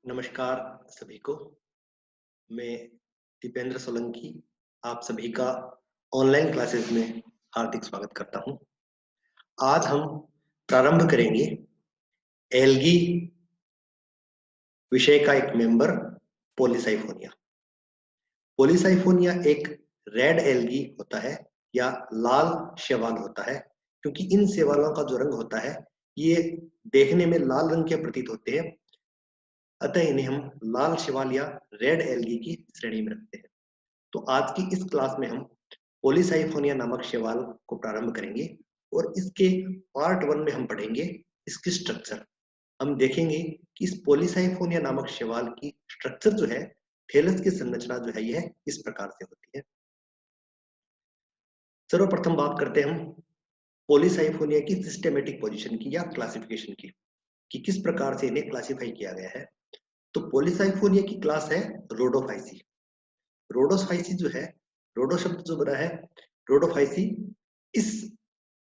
नमस्कार सभी को। मैं दीपेंद्र सोलंकी आप सभी का ऑनलाइन क्लासेस में हार्दिक स्वागत करता हूं। आज हम प्रारंभ करेंगे एल्गी विषय का एक मेंबर पॉलीसाइफोनिया। पॉलीसाइफोनिया एक रेड एल्गी होता है या लाल शैवाल होता है, क्योंकि इन शैवालों का जो रंग होता है ये देखने में लाल रंग के प्रतीत होते हैं, अतः इन्हें हम लाल शैवाल या रेड एल्गी की श्रेणी में रखते हैं। तो आज की इस क्लास में हम पॉलीसाइफोनिया नामक शैवाल को प्रारंभ करेंगे और इसके पार्ट 1 में हम पढ़ेंगे इसकी स्ट्रक्चर। हम देखेंगे कि इस पॉलीसाइफोनिया नामक शैवाल की स्ट्रक्चर जो है, थैलस की संरचना जो है यह इस प्रकार से होती है। सर्वप्रथम बात करते हैं हम पॉलीसाइफोनिया की सिस्टेमेटिक पोजीशन की या क्लासिफिकेशन की, कि किस प्रकार से इन्हें क्लासिफाई किया गया है। तो पॉलीसाइफोनिया की क्लास है रोडोफाइसी। रोडोफाइसी जो है, रोडो शब्द जो बना है, रोडोफाइसी, इस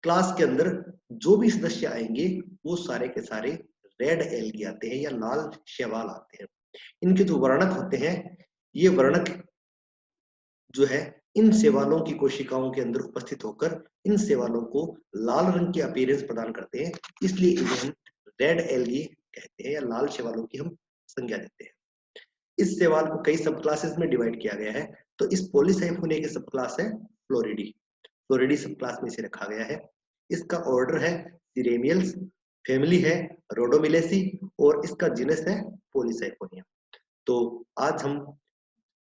क्लास के अंदर जो भी सदस्य आएंगे वो सारे के सारे रेड एल्गी आते हैं या लाल शैवाल आते हैं। इनके जो वर्णक होते हैं, ये वर्णक जो है इन शैवालों की कोशिकाओं के अंदर उपस्थित होकर इन शैवालों को लाल रंग की अपीयरेंस प्रदान करते हैं, इसलिए इन्हें हम रेड एल्गी कहते हैं या लाल शैवालों की हम संज्ञा देते हैं। इस शैवाल को कई सब क्लासेस में डिवाइड किया गया है। तो इस पॉलीसाइफोनिया की सब क्लास है फ्लोरिडी। फ्लोरिडी सब क्लास में इसे रखा गया है। इसका ऑर्डर है सिरेमियल्स, फैमिली है रोडोमिलेसी और इसका जीनस है पॉलीसाइफोनिया। तो आज हम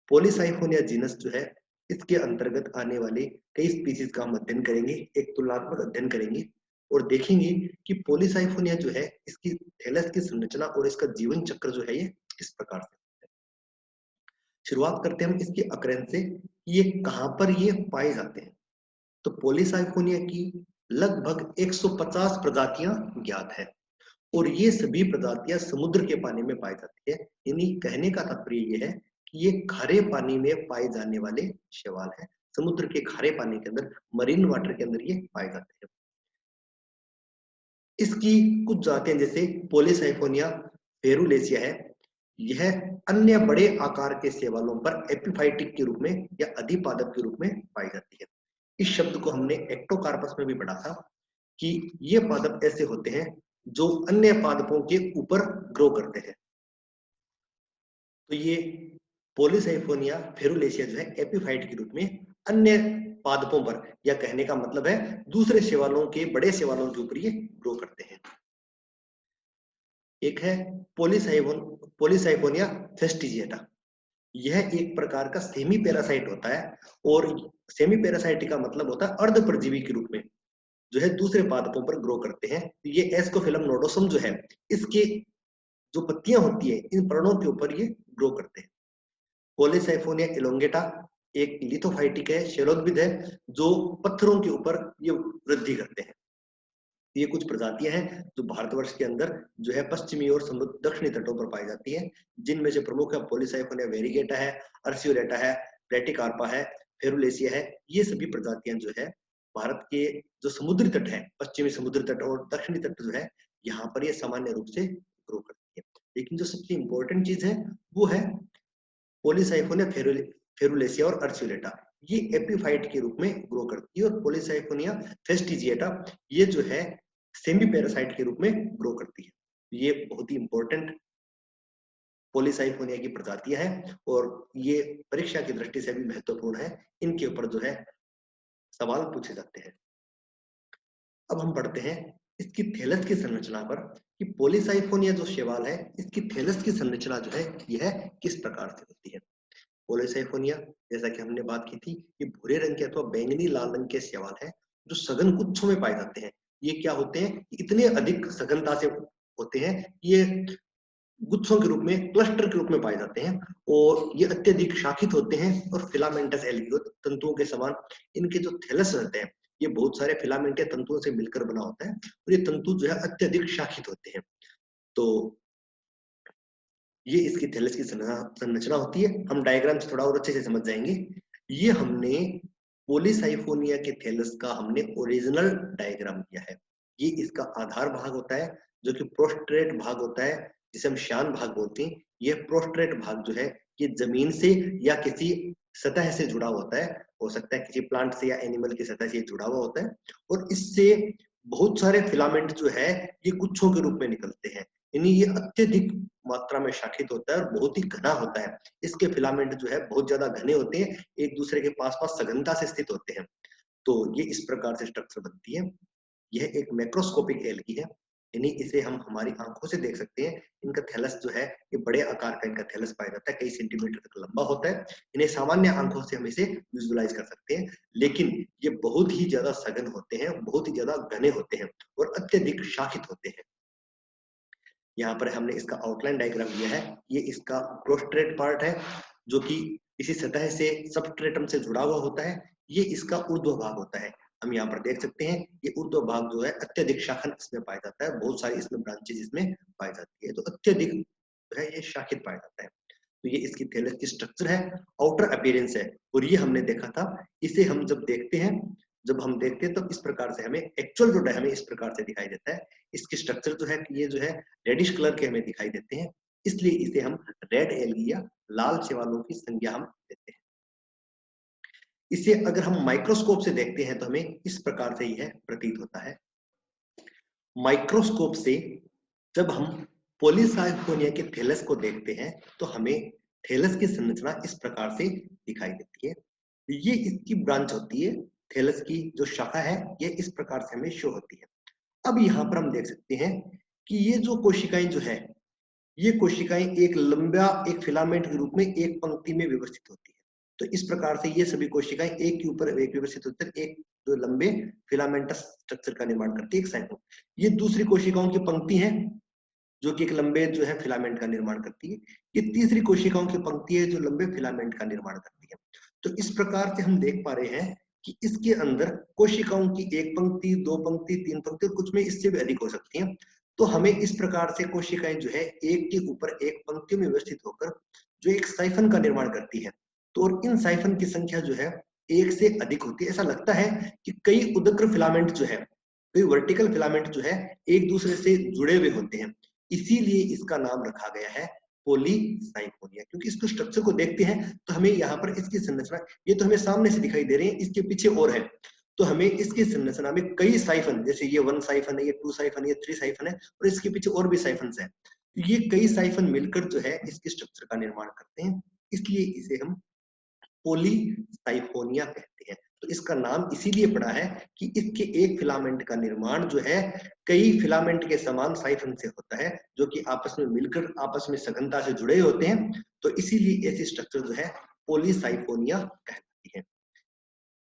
पॉलीसाइफोनिया जीनस जो है इसके अंतर्गत आने वाले कई स्पीसीज का हम अध्ययन करेंगे, एक तुलनात्मक अध्ययन करेंगे और देखेंगे कि पॉलीसाइफोनिया जो है इसकी थैलस की संरचना और इसका जीवन चक्र जो है ये किस प्रकार से। शुरुआत करते हैं हम इसकी अकरेंस से, ये कहां पर ये पाए जाते हैं। तो पॉलीसाइफोनिया की लगभग 150 प्रजातियां ज्ञात है और ये सभी प्रजातियां समुद्र के पानी में पाई जाती है। यानी कहने का तात्पर्य ये है कि ये खारे पानी में पाए जाने वाले शैवाल है। समुद्र के खारे पानी के अंदर, मरीन वाटर के अंदर ये पाए जाते हैं। इसकी कुछ जातियां जैसे पॉलीसाइफोनिया फेरुलेसिया है, यह अन्य बड़े आकार के शैवालों पर एपिफाइटिक के रूप में या अधिपादप के रूप में पाई जाती है। इस शब्द को हमने एक्टोकार्पस में भी पढ़ा था कि ये पादप ऐसे होते हैं जो अन्य पादपों के ऊपर ग्रो करते हैं। तो ये पॉलीसाइफोनिया फेरुलेसिया जो है एपिफाइट के रूप में अन्य पादपों पर, या कहने का मतलब है दूसरे शैवालों के, बड़े शैवालों के ऊपर ये ग्रो करते हैं। एक है पॉलीसाइफोनिया फेस्टिजिएटा। यह एक प्रकार का सेमी पैरासाइट होता है और सेमी पैरासाइट का मतलब होता है अर्ध परजीवी के रूप में जो है दूसरे पादपों पर ग्रो करते हैं। ये एस्कोफिलम नोडोसम जो है, इसके जो पत्तियां होती है इन पर्णों के ऊपर ये ग्रो करते हैं। पॉलीसाइफोनिया एलोंगेटा एक लिथोफाइटिक है, शेलोदविद है, जो पत्थरों के ऊपर ये वृद्धि करते हैं। ये कुछ प्रजातियां हैं जो भारतवर्ष के अंदर जो है पश्चिमी और दक्षिणी तटों पर पाई जाती है, जिनमें से प्रमुख है पॉलीसाइफोनिया वेरिगेटा है, अर्सियोलेटा है, प्लेटिकार्पा है, फेरुलेसिया है। ये सभी प्रजातियां जो है भारत के जो समुद्री तट है, पश्चिमी समुद्री तट और दक्षिणी तट जो है, यहाँ पर ये सामान्य रूप से ग्रो करती है। लेकिन जो सबसे इंपॉर्टेंट चीज है वो है पॉलीसाइफोनिया फेरुलेसिया और अर्सियोलेटा, ये एपिफाइट के रूप में ग्रो करती है और पॉलीसाइफोनिया फेस्टिजिएटा ये जो है सेमी पैरासाइट के रूप में ग्रो करती है। ये बहुत ही इंपॉर्टेंट पॉलीसाइफोनिया की प्रजातियां हैं और ये परीक्षा की दृष्टि से भी महत्वपूर्ण है। इनके ऊपर जो है सवाल पूछे जाते हैं। अब हम पढ़ते हैं इसकी थैलस की संरचना पर, कि पॉलीसाइफोनिया जो शैवाल है इसकी थैलस की संरचना जो है यह किस प्रकार से होती है। पॉलीसाइफोनिया, जैसा कि हमने बात की थी, ये भूरे रंग के अथवा बैंगनी लाल रंग के शैवाल है जो सघन गुच्छों में पाए जाते हैं। ये क्या होते हैं, इतने अधिक सघनता से होते हैं, ये गुच्छों के रूप में, क्लस्टर के रूप में पाए जाते हैं और ये अत्यधिक शाखित होते हैं और फिलामेंटस एल्गी तंतुओं के समान इनके जो थैलस रहते हैं, ये बहुत सारे फिलामेंट तंतुओं से मिलकर बना होता है और ये तंतु जो है अत्यधिक शाखित होते हैं। तो ये इसकी थैलस की संरचना होती है। हम डायग्राम से थोड़ा और अच्छे से समझ जाएंगे। ये हमने पॉलीसाइफोनिया के थैलस का हमने ओरिजिनल डायग्राम किया है। ये इसका आधार भाग होता है जो कि प्रोस्ट्रेट भाग होता है, जिसे हम श्यान भाग बोलते हैं। ये प्रोस्ट्रेट भाग जो है ये जमीन से या किसी सतह से जुड़ा होता है, हो सकता है किसी प्लांट से या एनिमल की सतह से जुड़ा हुआ होता है, और इससे बहुत सारे फिलामेंट जो है ये गुच्छों के रूप में निकलते हैं, यानी ये अत्यधिक मात्रा में शाखित होता है और बहुत ही घना होता है। इसके फिलामेंट जो है बहुत ज्यादा घने होते हैं, एक दूसरे के पास पास सघनता से स्थित होते हैं। तो ये इस प्रकार से स्ट्रक्चर बनती है। यह एक मैक्रोस्कोपिक एल्गी है, यानी इसे हम हमारी आंखों से देख सकते हैं। इनका थैलस जो है ये बड़े आकार का इनका थैलस पाया जाता है, कई सेंटीमीटर तक लंबा होता है। इन्हें सामान्य आंखों से हम इसे विजुअलाइज कर सकते हैं, लेकिन ये बहुत ही ज्यादा सघन होते हैं, बहुत ही ज्यादा घने होते हैं और अत्यधिक शाखित होते हैं। यहाँ पर हमने इसका आउटलाइन डायग्राम दिया है। ये इसका प्रोस्ट्रेट पार्ट है जो कि इसी सतह से सबस्ट्रेटम से जुड़ा हुआ होता है। ये इसका ऊर्ध्व भाग होता है। हम यहाँ पर देख सकते हैं ये ऊर्ध्व भाग जो है अत्यधिक शाखन इसमें पाया जाता है, बहुत सारी इसमें ब्रांचेज इसमें पाई जाती है, तो अत्यधिक जो है ये शाखित पाया जाता है। तो ये इसकी थैलस की स्ट्रक्चर है, आउटर अपीयरेंस है, और ये हमने देखा था। इसे हम जब हम देखते हैं तो इस प्रकार से हमें एक्चुअल जो है हमें इस प्रकार से दिखाई देता है। इसकी स्ट्रक्चर जो है ये जो है रेडिश कलर के हमें दिखाई देते हैं, इसलिए इसे हम रेड एल्गी या लाल शैवालों की संज्ञा हम देते हैं। इसे अगर हम माइक्रोस्कोप से देखते हैं तो हमें इस प्रकार से यह प्रतीत होता है। माइक्रोस्कोप से जब हम पॉलीसाइफोनिया के थैलस को देखते हैं तो हमें थैलस की संरचना इस प्रकार से दिखाई देती है। ये इसकी ब्रांच होती है, थैलस की जो शाखा है ये इस प्रकार से हमें शो होती है। अब यहाँ पर हम देख सकते हैं कि ये जो कोशिकाएं जो है ये कोशिकाएं एक लंबा एक फिलामेंट के रूप में एक पंक्ति में व्यवस्थित होती है। तो इस प्रकार से ये सभी कोशिकाएं एक के ऊपर एक व्यवस्थित होकर एक जो लंबे फिलामेंटस स्ट्रक्चर का निर्माण करती है, एक साइटों। ये दूसरी कोशिकाओं की पंक्ति है जो कि एक लंबे जो है फिलामेंट का निर्माण करती है। ये तीसरी कोशिकाओं की पंक्ति है जो लंबे फिलामेंट का निर्माण करती है। तो इस प्रकार से हम देख पा रहे हैं कि इसके अंदर कोशिकाओं की एक पंक्ति, दो पंक्ति, तीन पंक्ति और कुछ में इससे भी अधिक हो सकती हैं। तो हमें इस प्रकार से कोशिकाएं जो है एक के ऊपर एक पंक्ति में व्यवस्थित होकर जो एक साइफन का निर्माण करती है। तो और इन साइफन की संख्या जो है एक से अधिक होती है। ऐसा लगता है कि कई उदग्र फिलामेंट जो है, कई वर्टिकल फिलामेंट जो है एक दूसरे से जुड़े हुए होते हैं, इसीलिए इसका नाम रखा गया है पॉलीसाइफोनिया। क्योंकि इसको स्ट्रक्चर को देखते हैं तो हमें यहाँ पर इसकी संरचना, ये तो हमें सामने से दिखाई दे रहे हैं, इसके पीछे और है, तो हमें इसकी संरचना में कई साइफन, जैसे ये 1 साइफन है, ये 2 साइफन है, ये 3 साइफन है, और इसके पीछे और भी साइफन है। ये कई साइफन मिलकर जो है इसके स्ट्रक्चर का निर्माण करते हैं, इसलिए इसे हम पॉलीसाइफोनिया कहते हैं। तो इसका नाम इसीलिए पड़ा है कि इसके एक फिलामेंट का निर्माण जो है कई फिलामेंट के समान साइफन से होता है, जो कि आपस में मिलकर आपस में सघनता से जुड़े होते हैं। तो इसीलिए ऐसी स्ट्रक्चर जो है पॉलीसाइफोनिया कहलाती है।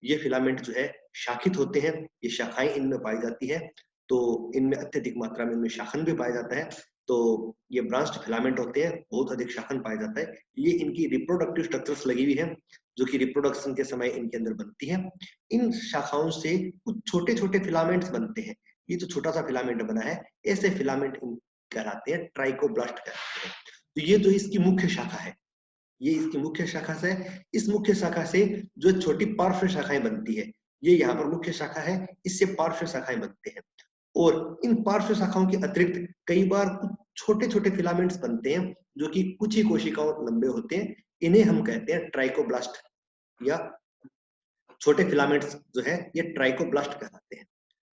ये फिलामेंट जो है शाखित होते हैं, ये शाखाएं इनमें पाई जाती है, तो इनमें अत्यधिक मात्रा में इनमें शाखन भी पाया जाता है। तो ये ब्रांच्ड फिलामेंट होते हैं, बहुत अधिक शाखन पाया जाता है। ये इनकी रिप्रोडक्टिव स्ट्रक्चर्स लगी हुई है जो कि रिप्रोडक्शन के समय इनके अंदर बनती है। इन शाखाओं से कुछ छोटे छोटे फिलामेंट्स बनते हैं। ये जो छोटा सा फिलामेंट बना है, ऐसे फिलामेंट कहलाते हैं, ट्राइकोब्लास्ट कहलाते हैं। तो ये जो इसकी मुख्य शाखा है, ये इसकी मुख्य शाखा से, इस मुख्य शाखा से जो छोटी पार्श्व शाखाएं बनती है, ये यहाँ पर मुख्य शाखा है, इससे पार्श्व शाखाएं बनते हैं। और इन पार्श्व शाखाओं के अतिरिक्त कई बार कुछ छोटे छोटे फिलामेंट्स बनते हैं जो कि कुछ ही कोशिकाओं लंबे होते हैं। इन्हें हम कहते हैं ट्राइकोब्लास्ट, या छोटे फिलामेंट्स जो है ये ट्राइकोब्लास्ट कहलाते हैं।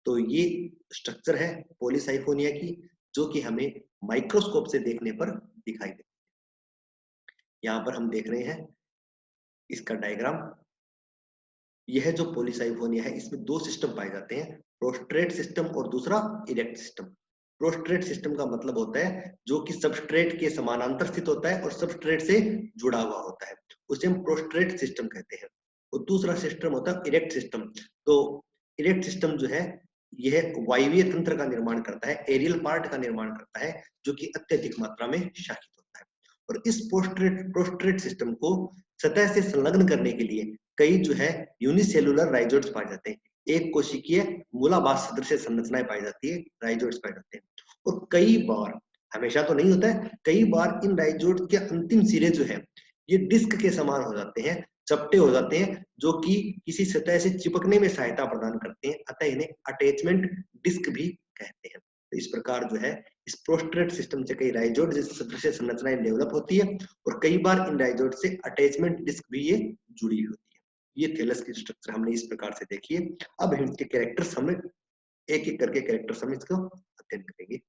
तो ये स्ट्रक्चर है पॉलीसाइफोनिया की, जो कि हमें माइक्रोस्कोप से देखने पर दिखाई देती है। यहाँ पर हम देख रहे हैं इसका डायग्राम। यह जो पॉलीसाइफोनिया है इसमें दो सिस्टम पाए जाते हैं, प्रोस्ट्रेट सिस्टम और दूसरा इरेक्ट सिस्टम। प्रोस्ट्रेट सिस्टम का मतलब होता है जो कि सबस्ट्रेट के समानांतर स्थित होता है और सबस्ट्रेट से जुड़ा हुआ होता है, उसे हम प्रोस्ट्रेट सिस्टम कहते हैं। और दूसरा सिस्टम होता है इरेक्ट सिस्टम। तो इरेक्ट सिस्टम जो है यह वायवीय तंत्र का निर्माण करता है, एरियल पार्ट का निर्माण करता है, जो कि अत्यधिक मात्रा में शाखित होता है। और इस प्रोस्ट्रेट सिस्टम को सतह से संलग्न करने के लिए कई जो है यूनिसेलुलर राइजोइड्स पाए जाते हैं, एक कोशिकीय मूलाभास सदृश संरचनाएं पाई जाती है, राइजोइड्स पाए जाते हैं। और कई बार, हमेशा तो नहीं होता है, कई बार इन राइजोइड्स के अंतिम सिरे जो है ये डिस्क के समान हो जाते हैं, चपटे हो जाते हैं, जो कि किसी सतह से चिपकने में सहायता प्रदान करते हैं, अतः इन्हें अटैचमेंट डिस्क भी कहते हैं। तो इस प्रकार जो है इस प्रोस्ट्रेट सिस्टम से कई राइजोइड सदृश संरचनाएं डेवलप होती है और कई बार इन राइजोइड से अटैचमेंट डिस्क भी ये जुड़ी होती है। ये थैलस की स्ट्रक्चर हमने इस प्रकार से देखी है। अब हम इसके कैरेक्टर्स हमें एक एक करके कैरेक्टर्स हम इसको अध्ययन करेंगे।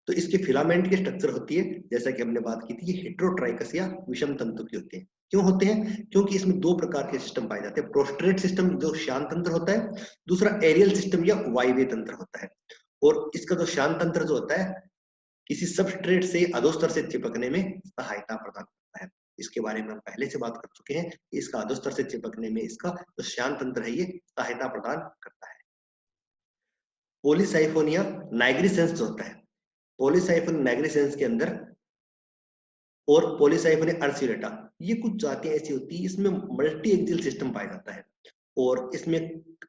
तो इसके फिलामेंट की स्ट्रक्चर होती है, जैसा कि हमने बात की थी, ये हेटेरोट्राइकस या विषम तंतु की होती है। क्यों होते हैं? क्योंकि इसमें दो प्रकार के सिस्टम पाए जाते हैं, प्रोस्ट्रेट सिस्टम जो शांत तंत्र होता है, दूसरा एरियल सिस्टम या वायवीय तंत्र होता है। और इसका जो शांत तंत्र जो होता है किसी सबस्ट्रेट से अधोस्तर से चिपकने में सहायता प्रदान करता है। इसके बारे में हम पहले से बात कर चुके हैं कि इसका अधोस्तर से चिपकने में इसका जो शांत तंत्र है ये सहायता प्रदान करता है। पॉलीसाइफोनिया नाइग्रिसेंस जो होता है, पॉलीसाइफोनिया नाइग्रिसेंस के अंदर और पॉलीसाइफोनिया अर्सिलेटा, ये कुछ जातियां ऐसी होती है इसमें मल्टी एक्सियल सिस्टम पाया जाता है और इसमें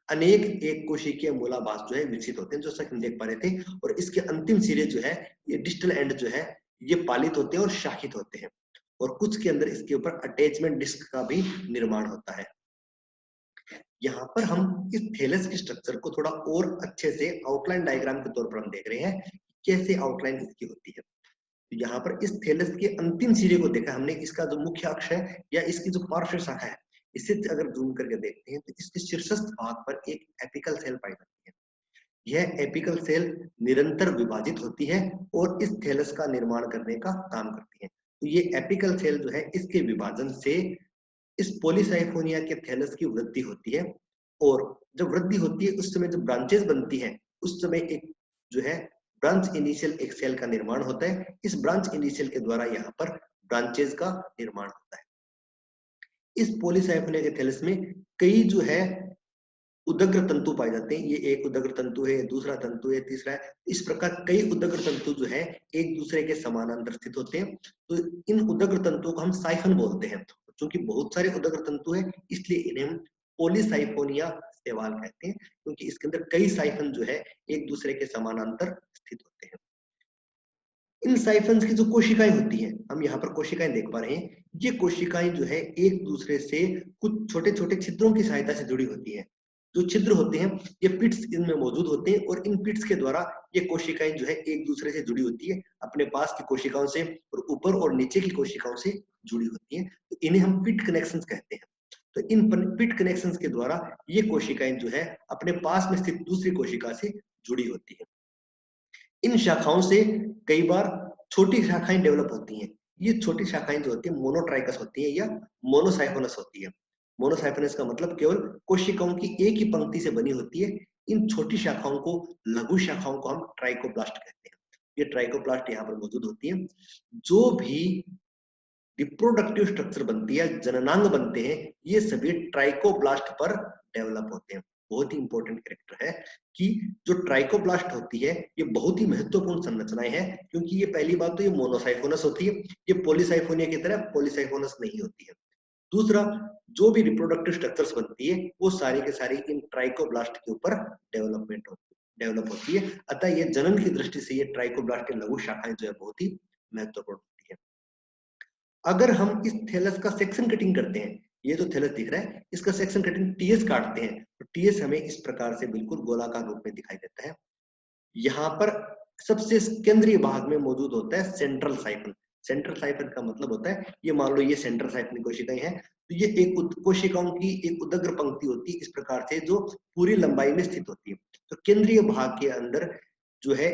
अनेक एक कोशिकीय मूलाभास जो है विकसित होते हैं, जैसा कि हम देख पा रहे थे। और इसके अंतिम सिरे जो है ये डिस्टल एंड जो है ये पालित होते हैं और शाखित होते हैं और कुछ के अंदर इसके ऊपर अटैचमेंट डिस्क का भी निर्माण होता है। यहाँ पर हम इस थैलस की स्ट्रक्चर को थोड़ा और अच्छे से आउटलाइन डायग्राम के तौर पर हम देख रहे हैं कैसे आउटलाइन इसकी होती है। तो यहाँ पर इस थैलस के अंतिम सिरे को देखा हमने, इसका जो मुख्य अक्ष है या इसकी जो पार्श्व शाखा है, इसे अगर जूम करके देखते हैं तो इसके शीर्षस्थ भाग पर एक एपिकल सेल पाई जाती है। यह एपिकल सेल निरंतर विभाजित होती है और इस थैलस का निर्माण करने का काम करती है। तो ये एपिकल सेल जो है इसके विभाजन से इस पॉलीसाइफोनिया के थैलस की वृद्धि होती है और जब वृद्धि होती है उस समय जब ब्रांचेस बनती हैं उस समय एक जो है ब्रांच इनिशियल एक सेल का निर्माण होता है। इस ब्रांच इनिशियल के द्वारा यहाँ पर ब्रांचेस का निर्माण होता है। इस पॉलीसाइफोनिया के थैलस में कई जो है उदग्र तंतु पाए जाते हैं। ये एक उदग्र तंतु है, दूसरा तंतु है, तीसरा है। इस प्रकार कई उदग्र तंतु जो है एक दूसरे के समानांतर स्थित होते हैं। तो इन उदग्र तंतुओं को हम साइफन बोलते हैं। क्योंकि बहुत सारे उदग्र तंतु है इसलिए इन्हें हम पॉलीसाइफोनिया शैवाल कहते हैं, क्योंकि इसके अंदर कई साइफन जो है एक दूसरे के समानांतर स्थित होते हैं। इन साइफन्स की जो कोशिकाएं होती हैं, हम यहाँ पर कोशिकाएं देख पा रहे हैं, ये कोशिकाएं जो है एक दूसरे से कुछ छोटे छोटे छिद्रों की सहायता से जुड़ी होती है। जो छिद्र होते हैं ये पिट्स इनमें मौजूद होते हैं और इन पिट्स के द्वारा ये कोशिकाएं जो है एक दूसरे से जुड़ी होती है, अपने पास की कोशिकाओं से और ऊपर और नीचे की कोशिकाओं से जुड़ी होती है। तो इन्हें हम पिट कनेक्शंस कहते हैं। तो इन पिट कनेक्शंस के द्वारा ये कोशिकाएं जो है अपने पास में स्थित दूसरी कोशिका से जुड़ी होती है। इन शाखाओं से कई बार छोटी शाखाएं डेवलप होती हैं। ये छोटी शाखाएं जो होती है मोनोट्राइकस होती है या मोनोसाइफोनस होती है। मोनोसाइफोनस का मतलब केवल कोशिकाओं की एक ही पंक्ति से बनी होती है। इन छोटी शाखाओं को लघु शाखाओं को हम ट्राइकोप्लास्ट कहते हैं। ये ट्राइकोप्लास्ट यहाँ पर मौजूद होती है। जो भी रिप्रोडक्टिव स्ट्रक्चर बनती है, जननांग बनते हैं, ये सभी ट्राइकोब्लास्ट पर डेवलप होते हैं। बहुत ही इंपॉर्टेंट कैरेक्टर है कि जो ट्राइकोब्लास्ट होती है ये बहुत ही महत्वपूर्ण संरचनाएं हैं, क्योंकि ये पहली बात तो ये मोनोसाइफोनस होती है, ये पॉलीसाइफोनिया की तरह पॉलीसाइफोनस नहीं होती है। दूसरा, जो भी रिप्रोडक्टिव स्ट्रक्चर्स बनती है वो सारी के सारी इन ट्राइकोब्लास्ट के ऊपर डेवलप होती है। अतः ये जनन की दृष्टि से ये ट्राइकोब्लास्ट के लघु शाखाएं जो है बहुत ही महत्वपूर्ण होती है। अगर हम इस थैलस का सेक्शन कटिंग करते हैं, ये जो थैलस दिख रहा है इसका सेक्शन कटिंग टीएस काटते हैं तो टीएस हमें इस प्रकार से बिल्कुल गोलाकार रूप में दिखाई देता है। यहाँ पर सबसे केंद्रीय भाग में मौजूद होता है सेंट्रल साइफन। सेंट्रल साइफन का मतलब होता है, ये मान लो ये सेंट्रल साइफन कोशिकाएं हैं, तो ये एक कोशिकाओं की एक उदग्र पंक्ति होती है इस प्रकार से जो पूरी लंबाई में स्थित होती है। तो केंद्रीय भाग के अंदर जो है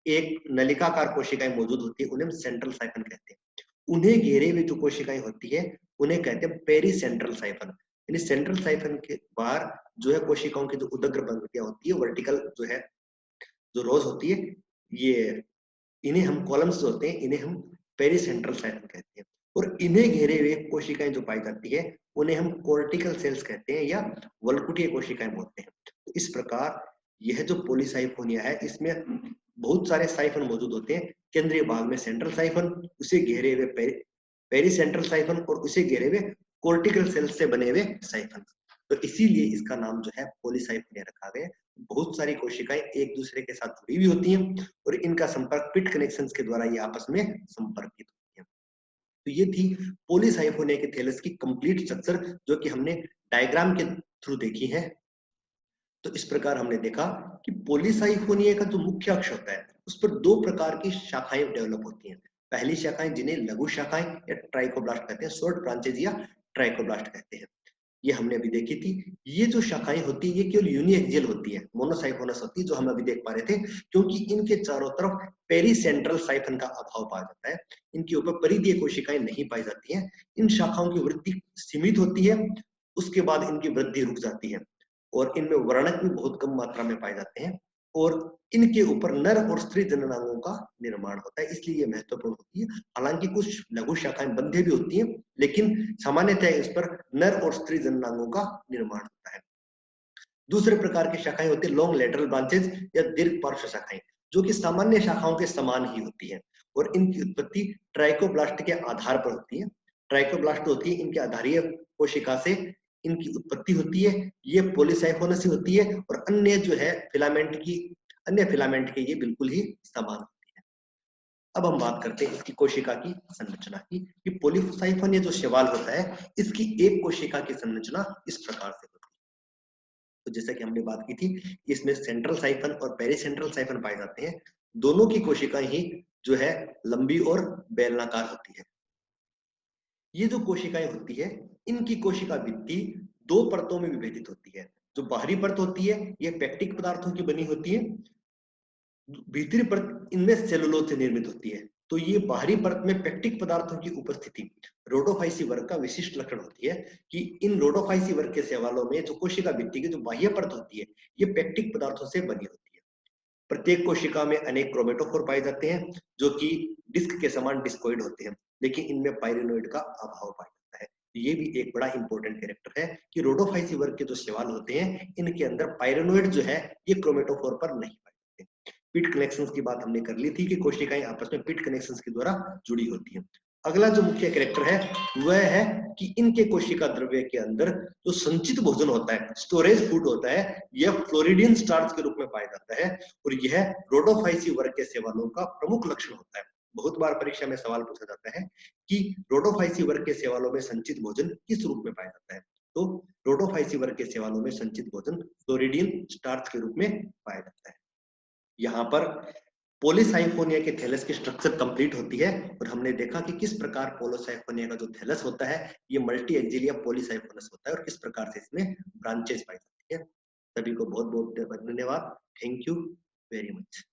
एक नलिकाकार कोशिकाएं मौजूद होती है, उन्हें हम सेंट्रल साइफन कहते हैं। उन्हें घेरे हुए जो कोशिकाएं होती है उन्हें कहते हैं पेरी सेंट्रल साइफन। यानी सेंट्रल साइफन के बाहर जो है कोशिकाओं की जो उदग्र पंक्तियां होती है, वर्टिकल जो है जो रोज होती है, ये इन्हें हम कॉलम्स जो होते हैं इन्हें हम पेरी सेंट्रल साइफन कहते हैं। और इन्हें घेरे हुए कोशिकाएं जो पाई जाती है उन्हें हम कोर्टिकल सेल्स कहते हैं या वल्कुटीय कोशिकाएं बोलते हैं। तो इस प्रकार यह जो पॉलीसाइफोनिया है इसमें बहुत सारे साइफन मौजूद होते हैं। केंद्रीय भाग में सेंट्रल साइफन, उसे घेरे हुए पेरी सेंट्रल साइफन और उसे घेरे हुए कोर्टिकल सेल्स से बने हुए साइफन। तो इसीलिए इसका नाम जो है पॉलीसाइफोनिया रखा गया। बहुत सारी कोशिकाएं एक दूसरे के साथ जुड़ी हुई होती हैं और इनका संपर्क पिट कनेक्शंस के द्वारा ये आपस में संपर्कित होती हैं। तो ये थी पॉलीसाइफोनिया के थैलस की कंप्लीट स्ट्रक्चर जो कि हमने डायग्राम के थ्रू देखी है। तो इस प्रकार हमने देखा कि पॉलीसाइफोनिया का जो मुख्य अक्ष होता है उस पर दो प्रकार की शाखाएं डेवलप होती हैं। पहली शाखाएं जिन्हें लघु शाखाएं या ट्राइकोब्लास्ट कहते हैं, शॉर्ट ब्रांचेज या ट्राइकोब्लास्ट कहते हैं, ये हमने अभी देखी थी। ये जो शाखाएं होती है ये केवल यूनिएक्सियल होती है, मोनोसाइफोनस होती है, जो हम अभी देख पा रहे थे, क्योंकि इनके चारों तरफ पेरीसेंट्रल साइफन का अभाव पाया जाता है, इनके ऊपर परिधीय कोशिकाएं नहीं पाई जाती हैं। इन शाखाओं की वृद्धि सीमित होती है, उसके बाद इनकी वृद्धि रुक जाती है और इनमें वर्णक भी बहुत कम मात्रा में पाए जाते हैं और इनके ऊपर नर और स्त्री जननांगों का निर्माण होता है, इसलिए ये महत्वपूर्ण होती है। हालांकि कुछ लघु शाखाएं बंध्य भी होती हैं, लेकिन सामान्यतः इस पर नर और स्त्री जननांगों का निर्माण होता है। दूसरे प्रकार की शाखाएं होती है लॉन्ग लेटरल ब्रांचेज या दीर्घ पार्श्व शाखाएं, जो कि सामान्य शाखाओं के समान ही होती है और इनकी उत्पत्ति ट्राइकोब्लास्ट के आधार पर होती है। ट्राइकोब्लास्ट होती है इनके आधारीय कोशिका से इनकी उत्पत्ति होती है, ये पॉलीसाइफोनस होती है और अन्य फिलामेंट के ये बिल्कुल ही समान होती है। अब हम बात करते हैं इसकी कोशिका की संरचना की कि पॉलीसाइफोनिया जो शैवाल होता है इसकी एक कोशिका की संरचना इस प्रकार से होती है। तो जैसा कि हमने बात की थी, इसमें सेंट्रल साइफन और पेरीसेंट्रल साइफन पाए जाते हैं। दोनों की कोशिकाएं ही जो है लंबी और बेलनाकार होती है। ये जो कोशिकाएं होती है इनकी कोशिका भित्ति दो परतों में विभेदित होती है। जो बाहरी परत होती है यह पेक्टिक पदार्थों की बनी होती है, भीतरी परत इनमें सेलुलोज से निर्मित होती है। तो ये बाहरी परत में पेक्टिक पदार्थों की उपस्थिति रोडोफाइसी वर्ग का विशिष्ट लक्षण होती है कि इन रोडोफाइसी वर्ग के शैवालों में जो कोशिका भित्ति की जो बाह्य परत होती है ये पेक्टिक पदार्थों से बनी होती है। प्रत्येक कोशिका में अनेक क्रोमेटोफोर पाए जाते हैं जो कि डिस्क के समान डिस्कोइड होते हैं, लेकिन इनमें पायरिनोइड का अभाव पाया जाता है। ये भी एक बड़ा इंपॉर्टेंट कैरेक्टर है कि रोडोफाइसी वर्ग के जो शैवाल होते हैं इनके अंदर पायरिनोइड जो है ये क्रोमेटोफोर पर नहीं पाए जाते। पिट कनेक्शंस की बात हमने कर ली थी कि कोशिकाएं आपस में पिट कनेक्शंस के द्वारा जुड़ी होती हैं। अगला जो मुख्य कैरेक्टर है वह है कि इनके कोशिका द्रव्य के अंदर जो संचित भोजन होता है, स्टोरेज फूड होता है, यह फ्लोरिडियन स्टार्च के रूप में पाया जाता है और यह रोडोफाइसी वर्ग के शैवालों का प्रमुख लक्षण होता है। बहुत बार परीक्षा में सवाल पूछा जाता है कि रोडोफाइसी वर्ग के शैवालों में संचित भोजन किस रूप में पाया जाता है। तो रोडोफाइसी वर्ग के शैवालों में संचित भोजन फ्लोरिडियन स्टार्च के रूप में पाया जाता है। यहाँ पर पॉलीसाइफोनिया के थैलस की स्ट्रक्चर कंप्लीट होती है और हमने देखा कि किस प्रकार पॉलीसाइफोनिया का जो थैलस होता है ये मल्टी एक्सिलिया पॉलीसाइफोनस होता है और किस प्रकार से इसमें ब्रांचेस पाई जाती है। सभी को बहुत बहुत धन्यवाद। Thank you very much.